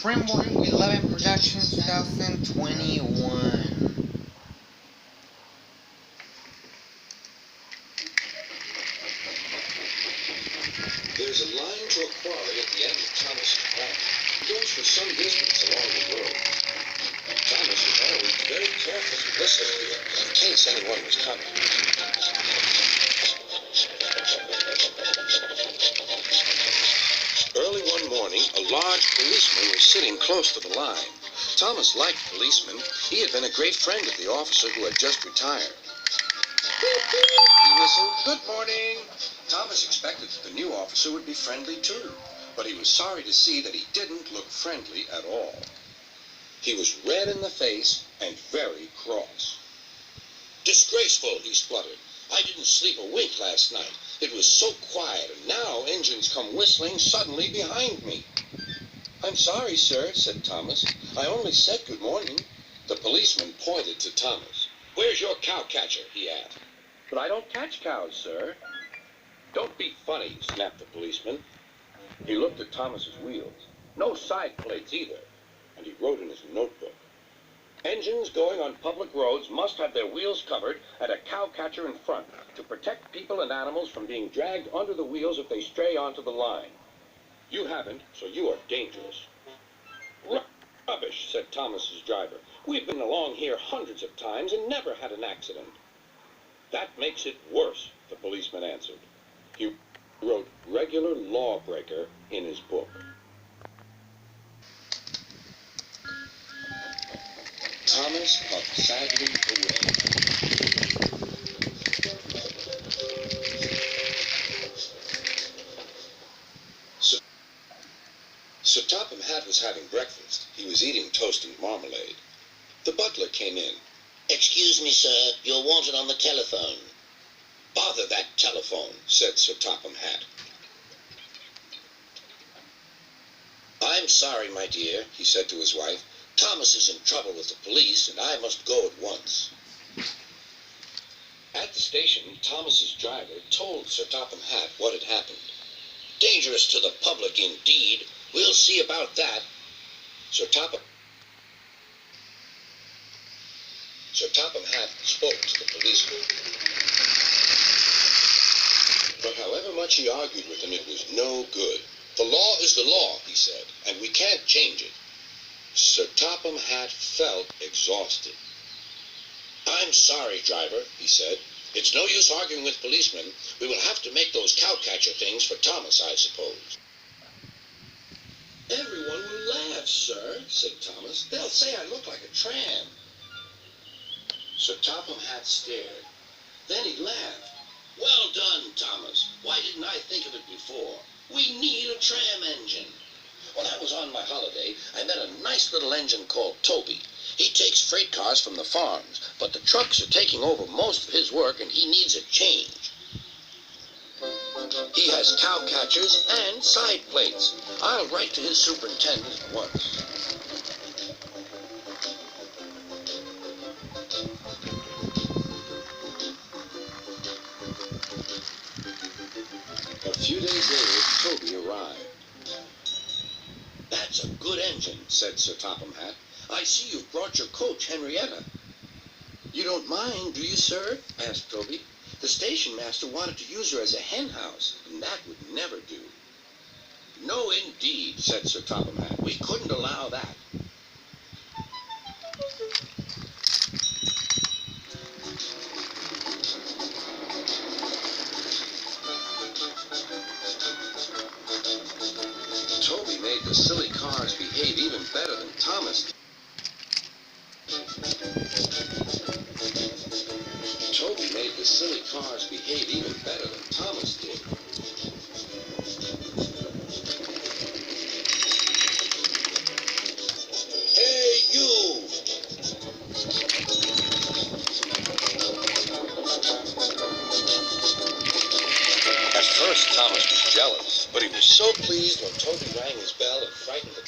is Remake 11 Productions 2021. There's a line to a quarry at the end of Thomas's path. It goes for some distance along the road. Thomas was always very careful to listen in case anyone was coming. Early one morning, a large policeman was sitting close to the line. Thomas liked policemen. He had been a great friend of the officer who had just retired. He whistled, "Good morning." Thomas expected that the new officer would be friendly too, but he was sorry to see that he didn't look friendly at all. He was red in the face and very cross. "Disgraceful," he spluttered. "I didn't sleep a wink last night. It was so quiet, and now engines come whistling suddenly behind me." "I'm sorry, sir," said Thomas. "I only said good morning." The policeman pointed to Thomas. "Where's your cowcatcher?" he asked. "But I don't catch cows, sir." "Don't be funny," snapped the policeman. He looked at Thomas's wheels. No side plates either. And he wrote in his notebook, "Engines going on public roads must have their wheels covered and a cowcatcher in front to protect people and animals from being dragged under the wheels if they stray onto the line. You haven't, so you are dangerous." "Rubbish," said Thomas's driver. "We've been along here hundreds of times and never had an accident." "That makes it worse," the policeman answered. He wrote "regular lawbreaker" in his book. Thomas puffed sadly away. Sir Topham Hatt was having breakfast. He was eating toast and marmalade. The butler came in. "Excuse me, sir. You're wanted on the telephone." "Bother that telephone," said Sir Topham Hatt. "I'm sorry, my dear," he said to his wife. "Thomas is in trouble with the police, and I must go at once." At the station, Thomas's driver told Sir Topham Hatt what had happened. "Dangerous to the public, indeed. We'll see about that." Sir Topham Hatt spoke to the policeman. But however much he argued with him, it was no good. "The law is the law," he said, "and we can't change it." Sir Topham Hatt felt exhausted. "I'm sorry, driver," he said. "It's no use arguing with policemen. We will have to make those cowcatcher things for Thomas, I suppose." "Everyone will laugh, sir," said Thomas. "They'll say I look like a tram." Sir Topham Hatt stared. Then he laughed. "Well done, Thomas. Why didn't I think of it before? We need a tram engine. When I was on my holiday, I met a nice little engine called Toby. He takes freight cars from the farms, but the trucks are taking over most of his work and he needs a change. He has cowcatchers and side plates. I'll write to his superintendent at once." A few days later, Toby arrived. "That's a good engine," said Sir Topham Hatt. "I see you've brought your coach, Henrietta." "You don't mind, do you, sir?" asked Toby. "The station master wanted to use her as a hen house, and that would never do." "No, indeed," said Sir Topham Hatt. "We couldn't allow that." Toby made the silly cars behave even better than Thomas did. Toby made the silly cars behave even better than Thomas did. "Hey, you!" At first, Thomas was jealous, but he was so pleased when Toby rang his bell and frightened the